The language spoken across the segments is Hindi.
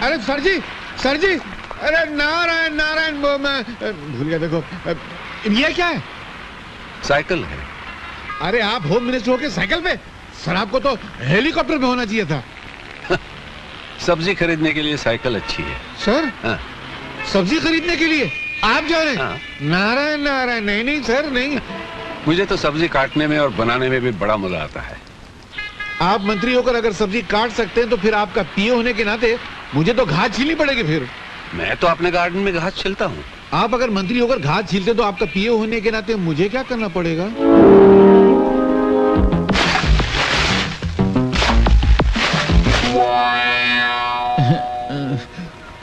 अरे सर जी, अरे नारायण नारायण, वो मैं भूल गया। देखो ये क्या है? साइकिल है। अरे आप होम मिनिस्टर होके साइकिल पे? सर आपको तो हेलीकॉप्टर में होना चाहिए था। सब्जी खरीदने के लिए साइकिल अच्छी है। सर हाँ। सब्जी खरीदने के लिए आप जा रहे हैं? हाँ। नारायण नारायण, नहीं नहीं सर नहीं। मुझे तो सब्जी काटने में और बनाने में भी बड़ा मजा आता है। आप मंत्री होकर अगर सब्जी काट सकते हैं तो फिर आपका पीए होने के नाते मुझे तो घास छीलनी पड़ेगी। फिर मैं तो अपने गार्डन में घास छीलता हूँ। आप अगर मंत्री होकर घास छीलते तो आपका पीए होने के नाते मुझे क्या करना पड़ेगा?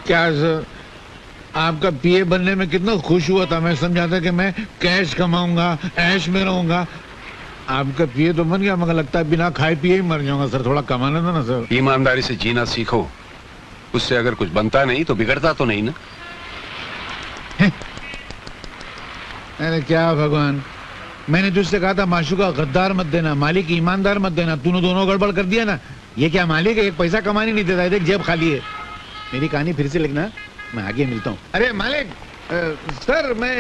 क्या सर, आपका पीए बनने में कितना खुश हुआ था। मैं समझा था कि मैं कैश कमाऊंगा, ऐश में रहूंगा। आपका पीए तो बन गया, मगर लगता है बिना खाए पिए ही मर जाऊंगा। सर थोड़ा कमाना था ना सर। ईमानदारी से जीना सीखो, उससे अगर कुछ बनता नहीं तो बिगड़ता तो नहीं ना। अरे क्या भगवान, मैंने तुझसे कहा था माशूका गद्दार मत देना, मालिक ईमानदार मत देना। तूने दोनों गड़बड़ कर दिया ना। ये क्या मालिक है, एक पैसा कमाने नहीं देता, देख जेब खाली है। मेरी कहानी फिर से लिखना, मैं आगे मिलता हूँ। अरे मालिक, सर मैं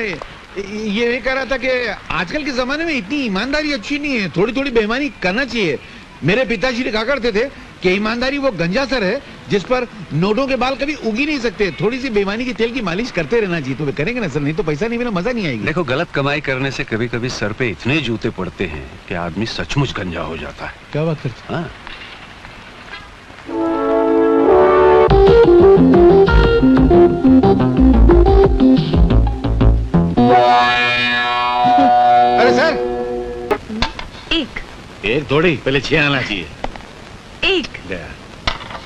ये कह रहा था कि आजकल के जमाने में इतनी ईमानदारी अच्छी नहीं है, थोड़ी थोड़ी बेईमानी करना चाहिए। मेरे पिताजी ने कहा करते थे कि ईमानदारी वो गंजा सर है जिस पर नोटों के बाल कभी उगी नहीं सकते। थोड़ी सी बेईमानी की तेल की मालिश करते रहना चाहिए। तो वे करेंगे ना सर, नहीं तो पैसा नहीं मिला, मजा नहीं आएगी। देखो, गलत कमाई करने से कभी कभी सर पे इतने जूते पड़ते हैं कि आदमी सचमुच गंजा हो जाता है। क्या बात करते? हाँ। अरे सर, एक थोड़ी, पहले 6 आना चाहिए। एक।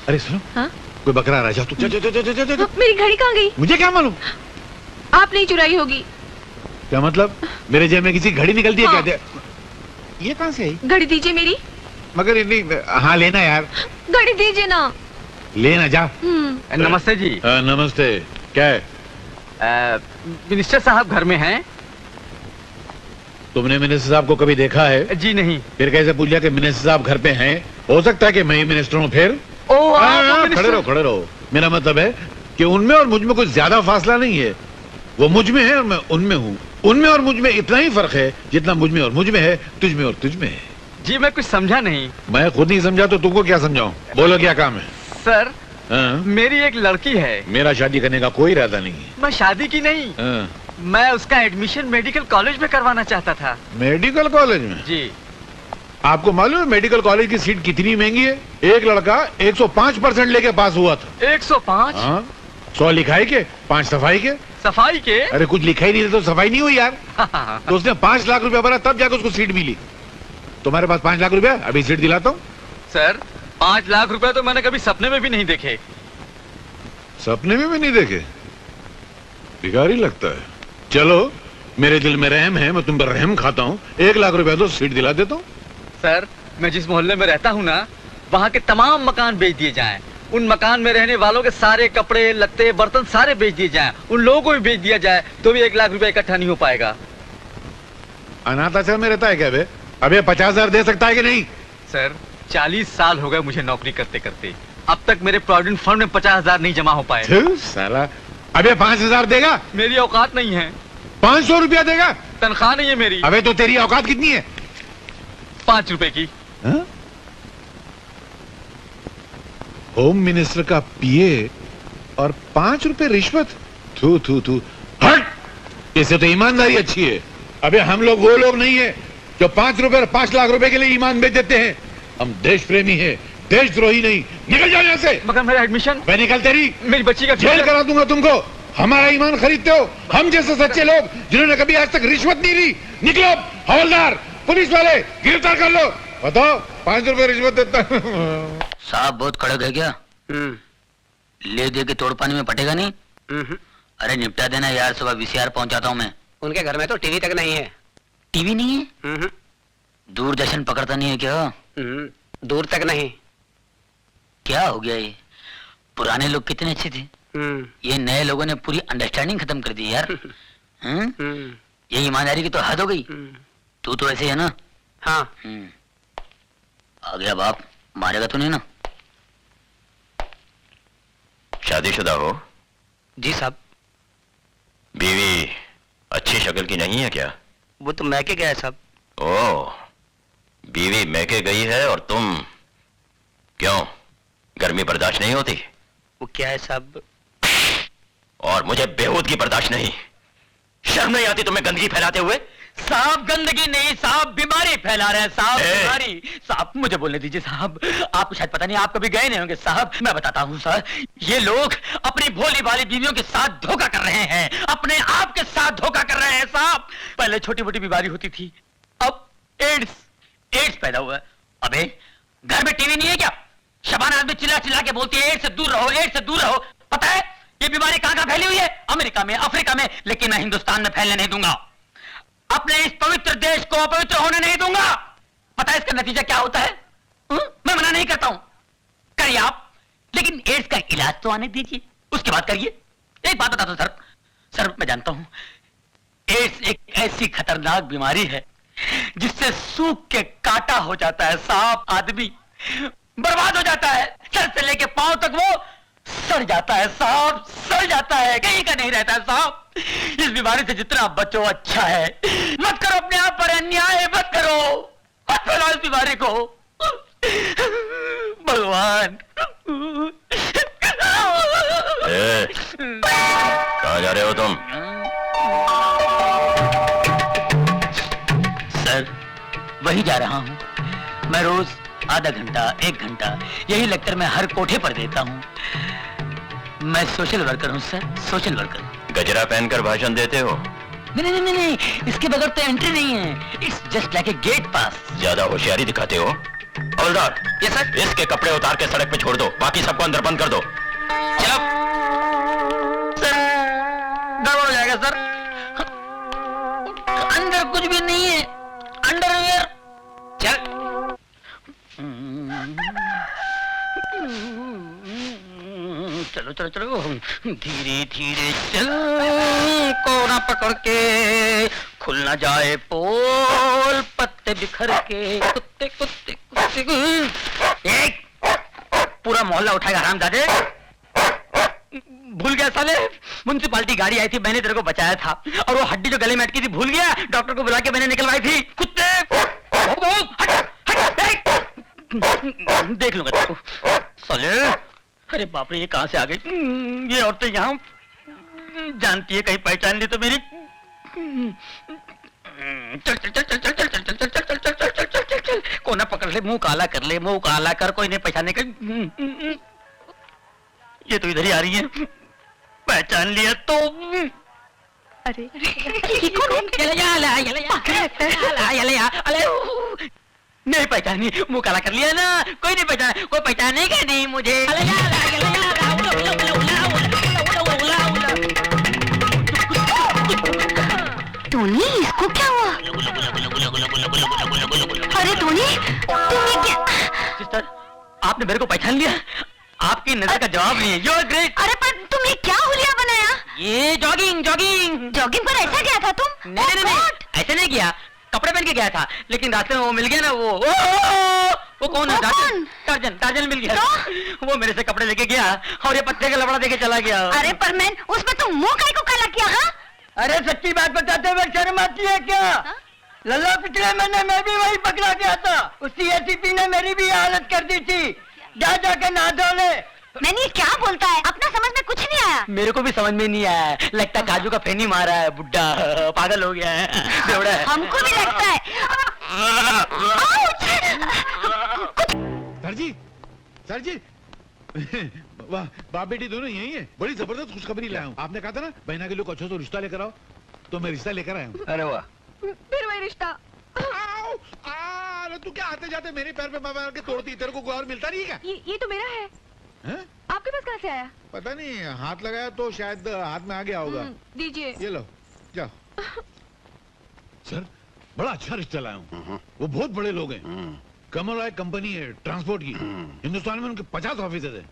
अरे सुनो, हाँ? कोई बकरा आ रहा है, जाओ तुम। जा। मेरी घड़ी कहाँ गई? मुझे क्या मालूम? आप नहीं चुराई होगी। क्या मतलब? मेरे जेब में किसी घड़ी निकलती है? हाँ। क्या ये कहाँ से आई? घड़ी दीजिए मेरी। मगर नहीं, हाँ लेना यार। घड़ी दीजिए ना। लेना जा। नमस्ते जी। नमस्ते। क्या है? मिनिस्टर साहब घर में हैं? तुमने मिनिस्टर साहब को कभी देखा है? जी नहीं। फिर कैसे पूछ लिया कि मिनिस्टर साहब घर पे हैं? हो सकता है कि मैं ही मिनिस्टर हूँ फिर। खड़े रहो। मेरा मतलब है कि उनमें और मुझ में कुछ ज्यादा फासला नहीं है। वो मुझ में है और मैं उनमें हूँ। उनमें और मुझ में इतना ही फर्क है जितना मुझ में और मुझ में है, तुझ में और तुझ में है। जी मैं कुछ समझा नहीं। मैं खुद नहीं समझा तो तुमको क्या समझाऊं? बोलो क्या काम है? सर, मेरी एक लड़की है। मेरा शादी करने का कोई इरादा नहीं है। मैं शादी की नहीं, मैं उसका एडमिशन मेडिकल कॉलेज में करवाना चाहता था। मेडिकल कॉलेज में? जी। आपको मालूम है मेडिकल कॉलेज की सीट कितनी महंगी है? एक लड़का 105% लेके पास हुआ था। 105? 100 लिखाई के, 5 सफाई के। सफाई के? अरे कुछ लिखा ही नहीं था तो सफाई नहीं हुई यार। तो उसने 5 लाख रुपया भरा तब जाकर उसको सीट मिली। तुम्हारे पास 5 लाख रुपया, अभी सीट दिलाता हूँ। सर, 5 लाख रुपया तो मैंने कभी सपने में भी नहीं देखे। सपने में भी नहीं देखे? भिखारी लगता है। चलो, मेरे दिल में रहम है, मैं तुम पर रहम खाता हूँ। 1 लाख रुपया तो सीट दिला देता हूँ। सर, मैं जिस मोहल्ले में रहता हूँ ना, वहाँ के तमाम मकान बेच दिए जाएं। उन मकान में रहने वालों के सारे कपड़े, लत्ते, बर्तन सारे बेच दिए जाएं। उन लोगों को भी बेच दिया जाए तो भी 1 लाख रुपया इकट्ठा नहीं हो पाएगा। अनाथ आश्रम में रहता है क्या बे? अबे 50,000 दे सकता है कि नहीं? सर, 40 साल हो गए मुझे नौकरी करते करते, अब तक मेरे प्रोविडेंट फंड में 50,000 नहीं जमा हो पाए। साला, अबे 5,000 देगा? मेरी औकात नहीं है। 500 रुपया देगा? तनख्वाह नहीं है मेरी। अबे तो तेरी औकात कितनी है? 5 रुपए की। होम मिनिस्टर का पीए और 5 रुपए रिश्वत? थू थू थू, हट! इससे तो ईमानदारी अच्छी है। अबे हम लोग वो लोग नहीं है जो 5 रुपए और 5 लाख रुपए के लिए ईमान बेच देते हैं। हम देश प्रेमी है, देशद्रोही नहीं। निकल जाओ यहाँ से। मगर मेरा एडमिशन? मैं निकल, तेरी मेरी बच्ची का जेल करा दूंगा तुमको। हमारा ईमान खरीदते हो? हम जैसे सच्चे लोग जिन्होंने कभी आज तक रिश्वत नहीं ली। निकलो, हवलदार, पुलिस वाले, गिरफ्तार कर लो। बताओ, 5 रुपए रिश्वत देता। साहब बहुत कड़क है क्या? ले दे के तोड़ पानी में पटेगा नहीं? अरे निपटा देना यार, सुबह वीसीआर पहुंचाता हूँ मैं। उनके घर में तो टीवी तक नहीं है। टीवी नहीं है? दूरदर्शन पकड़ता नहीं है क्या? दूर तक नहीं। क्या हो गया ये? पुराने लोग कितने अच्छे थे, ये नए लोगों ने पूरी अंडरस्टैंडिंग खत्म कर दी यार। ये ईमानदारी की तो हद हो गई। तू तो ऐसे है ना? हाँ। आ गया बाप, मारेगा तो नहीं ना? शादीशुदा हो? जी साहब। बीवी अच्छी शक्ल की नहीं है क्या? वो तो मैके गया है साहब। ओह, बीवी मैके गई है और तुम क्यों, गर्मी बर्दाश्त नहीं होती? वो क्या है साहब? और मुझे बेहूदगी बर्दाश्त नहीं। शर्म नहीं आती तुम्हें गंदगी फैलाते हुए? साहब गंदगी नहीं साहब, बीमारी फैला रहे हैं साहब, ए! बीमारी। साहब मुझे बोलने दीजिए साहब, आपको शायद पता नहीं, आप कभी गए नहीं होंगे साहब। मैं बताता हूँ सर, ये लोग अपनी भोली भाली बीवियों के साथ धोखा कर रहे हैं, अपने आप के साथ धोखा कर रहे हैं साहब। पहले छोटी मोटी बीमारी होती थी, अब एड्स पैदा हुआ है। अबे घर में टीवी नहीं है क्या? शबाना आदमी चिल्ला चिल्ला के बोलती है एड्स से दूर रहो, एड्स से दूर रहो। पता है ये बीमारी कहां कहां फैली हुई है? अमेरिका में, अफ्रीका में, लेकिन मैं हिंदुस्तान में फैलने नहीं दूंगा। अपने इस पवित्र देश को अपवित्र होने नहीं दूंगा। पता है इसका नतीजा क्या होता है? मैं मना नहीं करता हूं, करिए आप, लेकिन एड्स का इलाज तो आने दीजिए, उसके बाद करिए। एक बात बता दो सर, मैं जानता हूं एड्स एक ऐसी खतरनाक बीमारी है जिससे सूख के काटा हो जाता है साहब, आदमी बर्बाद हो जाता है, सर से लेके पांव तक वो सड़ जाता है साहब, सड़ जाता है, कहीं का नहीं रहता है साहब। इस बीमारी से जितना बचो अच्छा है। मत करो अपने आप पर अन्याय, मत करो, मत फैलाओ इस बीमारी को। भगवान। कहाँ जा रहे हो तुम? सर वही जा रहा हूं, मैं रोज आधा घंटा 1 घंटा यही लेक्चर मैं हर कोठे पर देता हूं। मैं सोशल वर्कर हूं सर, सोशल वर्कर। गजरा पहनकर भाषण देते हो? नहीं, इसके बगैर तो एंट्री नहीं है, it's just like a gate pass. ज्यादा होशियारी दिखाते हो। हवलदार, यस सर। इसके कपड़े उतार के सड़क पे छोड़ दो, बाकी सबको अंदर बंद कर दो। चलो सर, गड़बड़ हो जाएगा सर, अंदर कुछ भी नहीं है, अंडरवियर। चल चलो चलो चलो, धीरे धीरे चल, कोना पकड़ के, खुल ना जाए पोल, पत्ते बिखर के, कुत्ते कुत्ते कुत्ते। एक पूरा मोहल्ला उठाएगा हरामजादे। भूल गया साले, म्युनिसिपालिटी गाड़ी आई थी, मैंने तेरे को बचाया था, और वो हड्डी जो गले में अटकी थी भूल गया, डॉक्टर को बुला के मैंने निकलवाई थी। कुत्ते देख लूंगा तेरे को साले। अरे बाप रे, ये कहां से आ गई ये औरतें यहाँ? जानती है, कहीं पहचान ली तो मेरी। चल चल चल चल चल चल चल चल चल चल चल चल चल चल चल चल, कोना पकड़ ले, मुंह काला कर ले, मुंह काला कर, कोई नहीं पहचाने का। ये तो इधर ही आ रही है, पहचान लिया तो। अरे ये कौन? नहीं पहचानी, मुंह काला कर लिया ना, कोई नहीं पहचाना, कोई पहचानेगा नहीं मुझे। टोनी, इसको क्या हुआ? अरे टोनी, तुम ये क्या? सिस्टर, आपने मेरे को पहचान लिया? आपकी नजर का जवाब नहीं है। You're great। अरे पर तुम ये क्या हुलिया बनाया? ये जॉगिंग जॉगिग जॉगिंग पर ऐसा गया था तुम? नहीं, ऐसे नहीं किया, कपड़े पहन के गया था, लेकिन रास्ते में वो मिल गया ना, वो कौन है? टार्जन मिल गया तो? वो मेरे से कपड़े लेके गया और ये पत्ते का लबड़ा देके चला गया। अरे पर मैं उसमें तुम मुंह काहे को काला किया? हाँ? अरे सच्ची बात बताते हुए शर्म आती है क्या? लल्ला पिछले महीने मैं भी वही पकड़ा गया था, उसी एसीपी ने मेरी भी हालत कर दी थी। जाके नहा धो ले। मैंने ये क्या बोलता है? अपना समझ में कुछ नहीं आया। मेरे को भी समझ में नहीं आया, लगता काजू का फेनी मारा है, बुड्ढा पागल हो गया है, बेवड़ा है। हमको भी लगता है। सर जी वाह, बाप बेटी दोनों यही है। बड़ी जबरदस्त खुशखबरी लाया हूँ। आपने कहा था ना बहना के लोग अच्छा तो रिश्ता लेकर आओ, तो मैं रिश्ता लेकर आया हूँ। अरे वाह, फिर वही रिश्ता। अरे तू क्या आते जाते मेरे पैर पे मार के तोड़ती? तेरे को कोई और मिलता नहीं है क्या? ये तो मेरा है। हैं? आपके पास कहाँ से आया? पता नहीं, हाथ लगाया तो शायद हाथ में आ गया होगा। दीजिए। ये लो, जाओ। सर, बड़ा अच्छा रिश्ता लाया हूँ। वो बहुत बड़े लोग हैं। कमल रॉय कंपनी है ट्रांसपोर्ट की, हिंदुस्तान में उनके 50 ऑफिस है,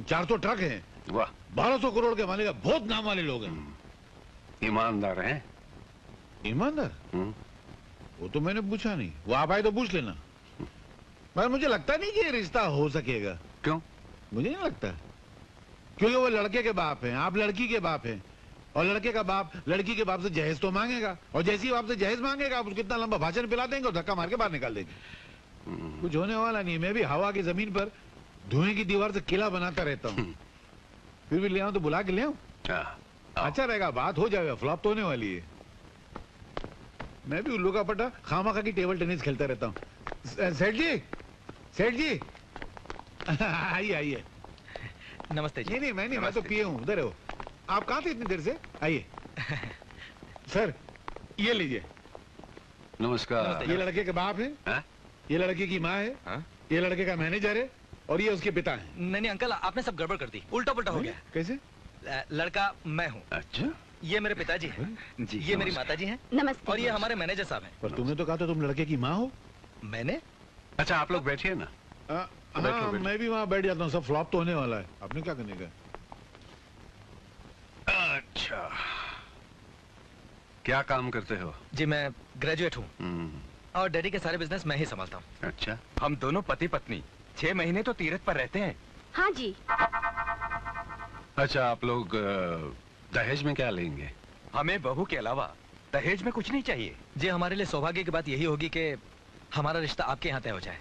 400 ट्रक हैं, वाह, 1200 करोड़ के मालिक है, बहुत नाम वाले लोग हैं। ईमानदार हैं। ईमानदार? वो तो मैंने पूछा नहीं, वो आप आए तो पूछ लेना। मगर मुझे लगता नहीं कि ये रिश्ता हो सकेगा। क्यों? मुझे नहीं लगता। क्योंकि वो लड़के के बाप हैं, आप लड़की के बाप हैं, और लड़के का बाप लड़की के बाप से जहेज तो मांगेगा, और जैसे ही बाप से जहेज मांगेगा आप उसको इतना लंबा भाषण पिला देंगे और धक्का मार के बाहर निकाल देंगे। कुछ होने वाला नहीं है। मैं भी हवा की जमीन पर धुएं की दीवार से किला बनाता रहता हूँ। फिर भी ले आऊं तो बुला के ले आऊं? अच्छा रहेगा, बात हो जाएगा, फ्लॉप तो होने वाली है। मैं भी उल्लू का पट्टा खामा की टेबल टेनिस खेलता रहता हूँ। सेठ जी, सेठ जी आइए आइए। नमस्ते जी। नहीं मैं नहीं, मैं तो पिए हूँ। उधर हो आप, कहाँ थे इतनी देर से? आइए सर, ये लीजिए। नमस्कार। ये लड़के के बाप है, हाँ? ये लड़के की माँ है, हाँ? ये लड़के का मैनेजर है, और ये उसके पिता है। नहीं अंकल, आपने सब गड़बड़ कर दी, उल्टा पुल्टा हो गया। कैसे? लड़का मैं हूँ, अच्छा ये मेरे पिताजी हैं, जी, ये मेरी नमस्कार। माताजी हैं, नमस्ते। और ये हमारे मैनेजर साहब हैं। पर तुमने तो कहा था तुम लड़के की माँ हो। मैंने? अच्छा आप लोग बैठिए ना। हाँ, बैठो। मैं भी वहाँ बैठ जाता हूँ। सब फ्लॉप तो होने वाला है, आपने क्या करने का? अच्छा क्या काम करते हो? जी मैं ग्रेजुएट हूँ, हम्म, और डैडी के सारे बिजनेस मैं ही संभालता हूँ। अच्छा हम दोनों पति पत्नी 6 महीने तो तीरथ पर रहते हैं। हाँ जी। अच्छा आप लोग दहेज में क्या लेंगे? हमें बहू के अलावा दहेज में कुछ नहीं चाहिए। जी हमारे लिए सौभाग्य की बात यही होगी कि हमारा रिश्ता आपके यहाँ तय हो जाए।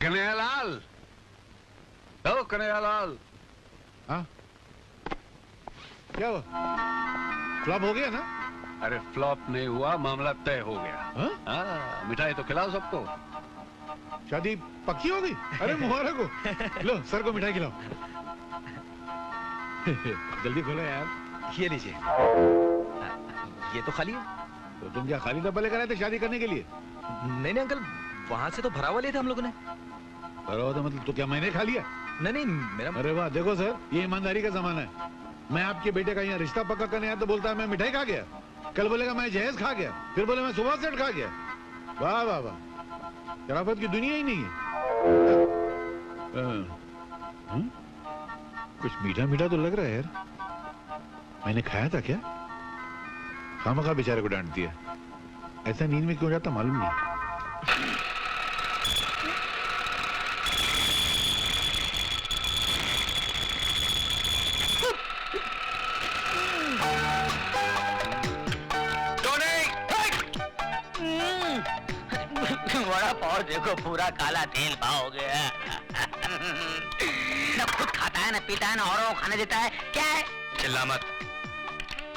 कन्हैयालाल, ओ कन्हैयालाल। हाँ क्या हुआ? फ्लॉप हो गया ना? अरे फ्लॉप नहीं हुआ, मामला तय हो गया। हाँ? हाँ, मिठाई तो खिलाओ सबको। शादी पक्की हो गई? अरे मुबारक हो। लो सर को मिठाई खिलाओ। जल्दी खोलो यार। ये लीजिए। ये तो खाली है। तो तुम क्या खाली डब्बे लेकर आए थे शादी करने के लिए? नहीं अंकल, वहाँ से तो भरा हुआ लिए थे हम लोगों ने। भरा हुआ था मतलब? तो क्या मैंने खा लिया? नहीं मेरा। अरे वाह, देखो सर, ये ईमानदारी का जमाना है। मैं आपके बेटे का यहाँ रिश्ता पक्का करने आया तो बोलता है मैं मिठाई खा गया, कल बोलेगा मैं जहेज खा गया, फिर बोले मैं सुबह सेट खा गया। वाह वाह वाह, शराफत की दुनिया ही नहीं है। कुछ मीठा मीठा तो लग रहा है यार। मैंने खाया था क्या? खामखा बेचारे को डांट दिया। ऐसा नींद में क्यों जाता मालूम नहीं। बड़ा पाव देखो, पूरा काला तेल पाव हो गया। न खुद खाता है, न पीता है, न औरों को खाने देता है। क्या है? चिल्ला मत।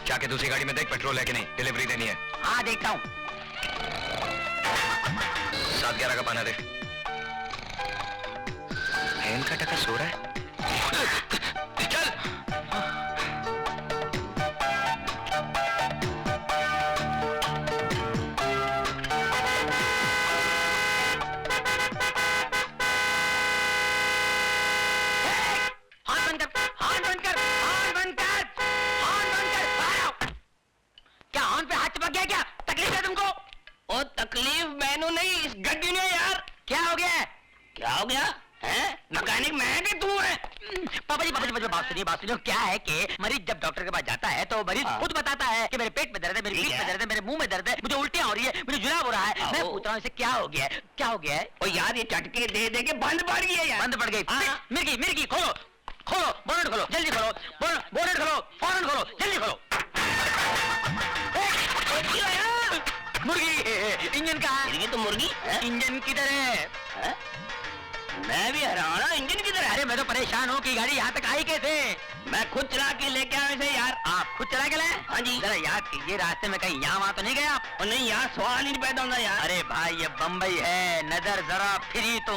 जाके दूसरी गाड़ी में देख पेट्रोल है कि नहीं, डिलीवरी देनी है। हाँ देखता हूँ। 7-11 का पाना दे। बहन का टका सो रहा है। चल। तकलीफ मैनू नहीं, इस गड्डी ने यार। क्या हो गया? क्या हो गया है? मैकेनिक मैं कि तू है? पापा जी बात सुनिए। क्या है कि मरीज जब डॉक्टर के पास जाता है तो मरीज खुद बताता है कि मेरे पेट में दर्द है, मेरी पीठ में दर्द है, मेरे मुंह में दर्द है, मुझे उल्टियां हो रही है, मुझे जुलाब हो रहा है। मैं पूछ रहा हूँ इसे क्या हो गया है? क्या हो गया है? ओ यार ये चटके दे दे के बंद पड़ गई है यार। बंद पड़ गई? मिर्गी खोलो बोनट खोलो, जल्दी खोलो। बोनट खोलो, फौरन खोलो, जल्दी खोलो। मुर्गी इंजन कहाँ है? तो मुर्गी इंजन किधर है? मैं भी हैरान हूँ, इंजन किधर है? अरे मैं तो परेशान हूँ कि गाड़ी यहाँ तक आई कैसे? मैं खुद चला के लेके आया इसे यार। आप खुद चला के लाए? हाँ जी। जरा याद कीजिए, रास्ते में कहीं यहाँ वहाँ तो नहीं गए आप? और नहीं यहाँ सवाल ही नहीं पैदा होता यार। अरे भाई ये बम्बई है, नजर जरा फिरी तो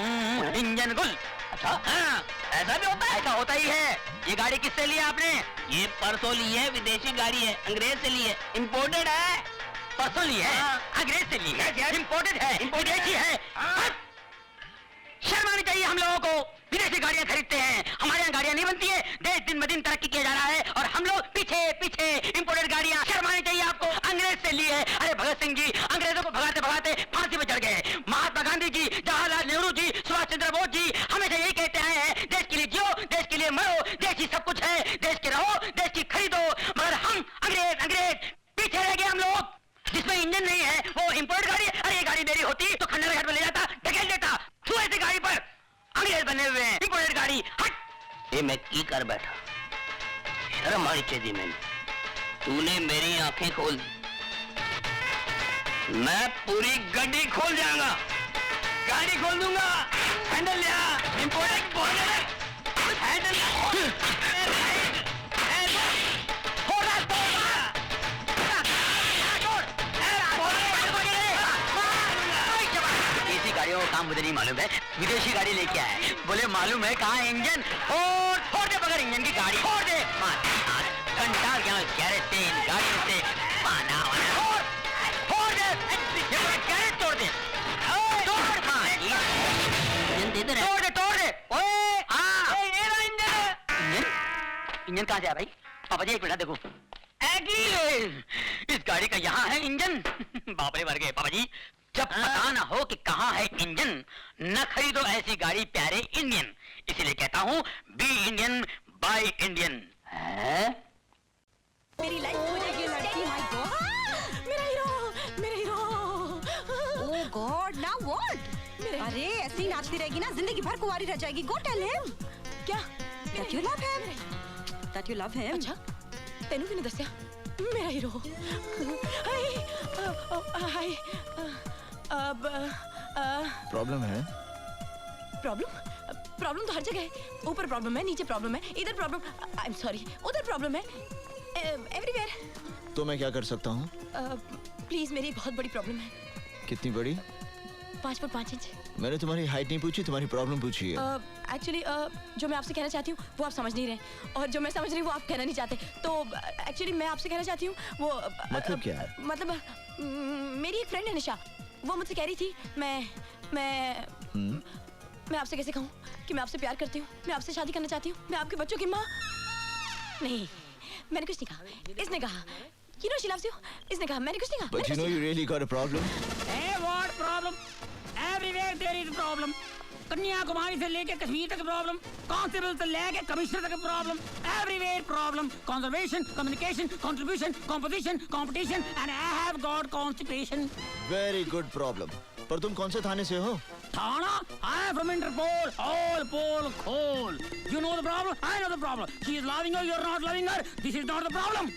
इंजन गुल। अच्छा हाँ, ऐसा भी होता है? ऐसा होता ही है। ये गाड़ी किससे ली आपने? ये परसों ली है, विदेशी गाड़ी है, अंग्रेज से ली है, इम्पोर्टेड है। परसों ली है? अंग्रेज से ली है, इम्पोर्टेड है, विदेशी है। शर्म आनी चाहिए हम लोगों को। विदेशी गाड़ियां खरीदते हैं, हमारे यहाँ गाड़ियां नहीं बनती है। देश दिन ब दिन तरक्की किया जा रहा है और हम लोग पीछे इंपोर्टेड गाड़ियां। शर्म आनी चाहिए आपको। अंग्रेज से ली है। अरे भगत सिंह जी अंग्रेजों को भगाते भगाते फांसी पे चढ़ गए। महात्मा गांधी जी, जवाहरलाल नेहरू जी, सुभाष चंद्र बोस जी हमेशा यही कहते आए हैं, देश के लिए जियो, देश के लिए मरो, देश ही सब कुछ है, देश के रहो, देश की खरीदो। मगर हम अंग्रेज पीछे रह गए। हम लोग जिसमें इंजन नहीं है वो इंपोर्ट गाड़ी। अरे ये गाड़ी मेरी होती तो खंडर घाट में ले जाता, ढकेल देता। तू ऐसी गाड़ी पर अंग्रेज बने हुए हैं, इंपोर्टेड गाड़ी। हट। ये मैं की कर बैठा, शर्म आई चेदी मैंने, तूने मेरी आंखें खोल दी। मैं पूरी गाड़ी खोल जाऊंगा, गाड़ी खोल दूंगा। हैंडल लिया, इंपोर्टेड बोनर, हैंडल ऐसी गाड़ियों का काम मुझे नहीं मालूम है, विदेशी गाड़ी लेके आया, बोले मालूम है कहाँ इंजन, फोड़ दे बगैर इंजन की गाड़ी, फोड़ दे। घंटा गैरेज से इन गाड़ियों से पाना फोड़ दे, गैरेज तोड़ दे, तोड़ दे। इंजन कहाँ से आया भाई? पापा जी एक मिनट देखो, इस गाड़ी का यहाँ है इंजन। बाप रे मर गए पापा जी, जब पता ना हो कि कहाँ है इंजन न खरीदो ऐसी गाड़ी प्यारे इंडियन, इसीलिए कहता हूँ बी इंडियन बाय इंडियन। मेरी लाइफ हो जाएगी लड़की, माय गॉड, मेरा hero. Oh God, now what? अरे ऐसे ही नाचती रहेगी ना, जिंदगी भर कुंवारी रह जाएगी। Go tell him. क्या? That you love him? That you love him? अच्छा, तेनू किने दस्या? मेरा हीरो। हाय, प्रॉब्लम है? प्रॉब्लम तो हर जगह है, ऊपर प्रॉब्लम है, नीचे प्रॉब्लम है, इधर प्रॉब्लम, आई एम सॉरी, उधर प्रॉब्लम है, एवरीवेयर। तो मैं क्या कर सकता हूँ? प्लीज, मेरी एक बहुत बड़ी प्रॉब्लम है। कितनी बड़ी? 5 फुट 5 इंच। मैंने तुम्हारी हाइट नहीं पूछी, तुम्हारी प्रॉब्लम पूछी है। एक्चुअली जो मैं आपसे कहना चाहती हूँ वो आप समझ नहीं रहे, और जो मैं समझ रही हूँ वो आप कहना नहीं चाहते। तो एक्चुअली मैं आपसे कहना चाहती हूँ वो मतलब क्या है? मतलब मेरी एक फ्रेंड है निशा, वो मुझसे कह रही थी मैं आपसे कैसे कहूँ कि मैं आपसे प्यार करती हूँ, मैं आपसे शादी करना चाहती हूँ, मैं आपके बच्चों की माँ। नहीं, मैंने कुछ नहीं कहा, इसने कहा you know she loves you, इसने कहा, मैंने कुछ नहीं कहा। But you know you really got a problem. Hey, what problem? Everywhere there is problem. Kanyakumari से लेके कश्मीर तक प्रॉब्लम, कांस्टेबल से लेके कमिश्नर तक problem, everywhere problem, conservation, communication, contribution, composition, competition, and I have got constipation. Very good problem. पर तुम कौन से थाने से हो? थाना? I am from Interpol, all pole खोल। You know the problem, I know the problem. She is loving you, you are not loving her. This is not the problem.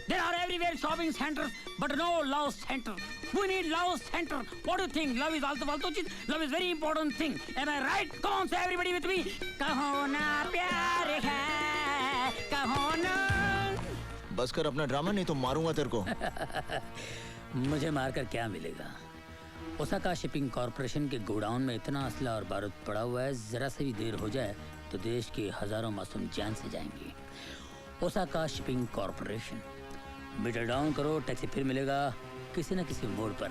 There are everywhere shopping centers, but no love center. We need love center. What do you think? Love is also फालतू चीज. Love is very important thing. Am I right? Come on, say everybody with me. कहो ना प्यार है, कहो ना। बस कर अपना ड्रामा, नहीं तो मारूंगा तेरे को। मुझे मारकर क्या मिलेगा? ओसाका शिपिंग कॉर्पोरेशन के गोडाउन में इतना असला और बारूद पड़ा हुआ है, जरा से भी देर हो जाए तो देश के हजारों मासूम जान से जाएंगे। Osaka shipping corporation, meter down करो, टैक्सी फिर मिलेगा किसी न किसी मोड़ पर।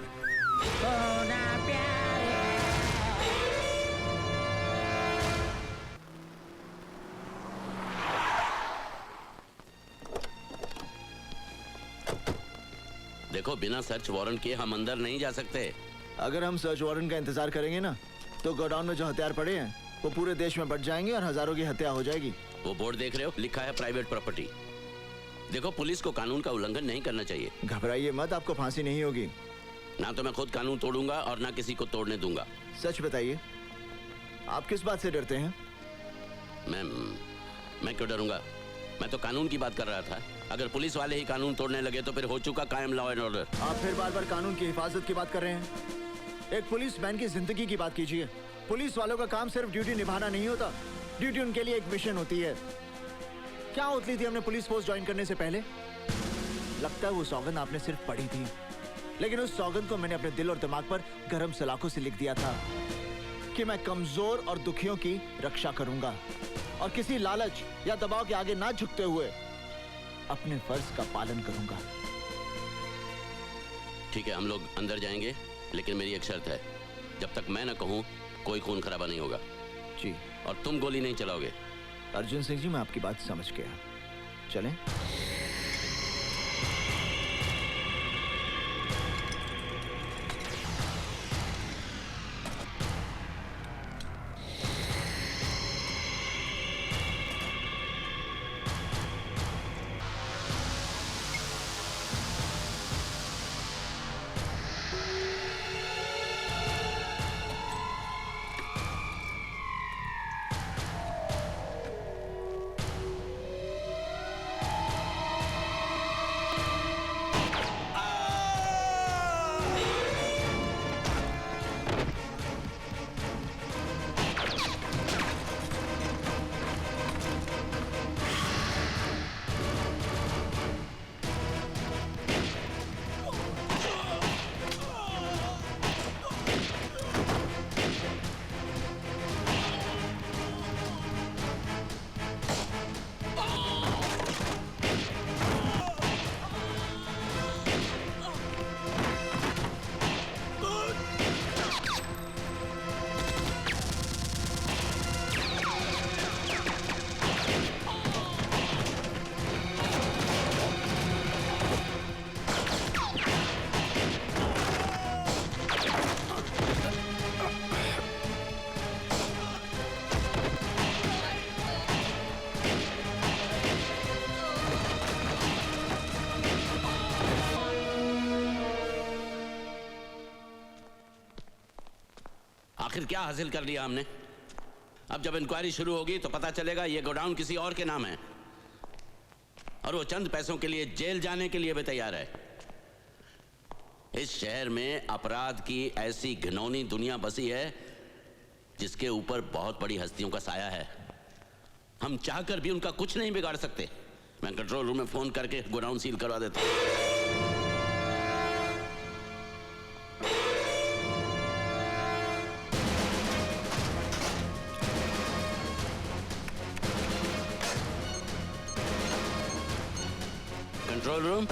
देखो, बिना सर्च वारंट के हम अंदर नहीं जा सकते। अगर हम सर्च वारंट का इंतजार करेंगे ना, तो गोडाउन में जो हथियार पड़े हैं वो पूरे देश में बट जाएंगे और हजारों की हत्या हो जाएगी। वो बोर्ड देख रहे हो, लिखा है प्राइवेट प्रॉपर्टी। देखो, पुलिस को कानून का उल्लंघन नहीं करना चाहिए। घबराइए मत, आपको फांसी नहीं होगी। ना तो मैं खुद कानून तोड़ूंगा और ना किसी को तोड़ने दूंगा। सच बताइए, आप किस बात से डरते हैं? मैं क्यों डरूंगा? मैं तो कानून की बात कर रहा था। अगर पुलिस वाले ही कानून तोड़ने लगे तो फिर हो चुका कायम लॉ एंड ऑर्डर। आप फिर बार बार कानून की हिफाजत की बात कर रहे हैं। एक पुलिस मैन की जिंदगी की बात कीजिए। पुलिस वालों का काम सिर्फ ड्यूटी निभाना नहीं होता, ड्यूटी उनके लिए एक मिशन होती है। क्या उतली थी हमने पुलिस फोर्स ज्वाइन करने से पहले? लगता है वो सौगंध आपने सिर्फ पढ़ी थी, लेकिन उस सौगंध को मैंने अपने दिल और दिमाग पर गरम सलाखों से लिख दिया था कि मैं कमजोर और दुखियों की रक्षा करूंगा और किसी लालच या दबाव के आगे ना झुकते हुए अपने फर्ज का पालन करूंगा। ठीक है, हम लोग अंदर जाएंगे, लेकिन मेरी एक शर्त है, जब तक मैं ना कहूं कोई खून खराबा नहीं होगा। जी। और तुम गोली नहीं चलाओगे। अर्जुन सिंह जी, मैं आपकी बात समझ गया। चलें? आखिर क्या हासिल कर लिया हमने? अब जब इंक्वायरी शुरू होगी तो पता चलेगा ये गोडाउन किसी और के नाम है और वो चंद पैसों के लिए जेल जाने के लिए भी तैयार है। इस शहर में अपराध की ऐसी घिनौनी दुनिया बसी है जिसके ऊपर बहुत बड़ी हस्तियों का साया है। हम चाहकर भी उनका कुछ नहीं बिगाड़ सकते। मैं कंट्रोल रूम में फोन करके गोडाउन सील करवा देता हूं। Control room,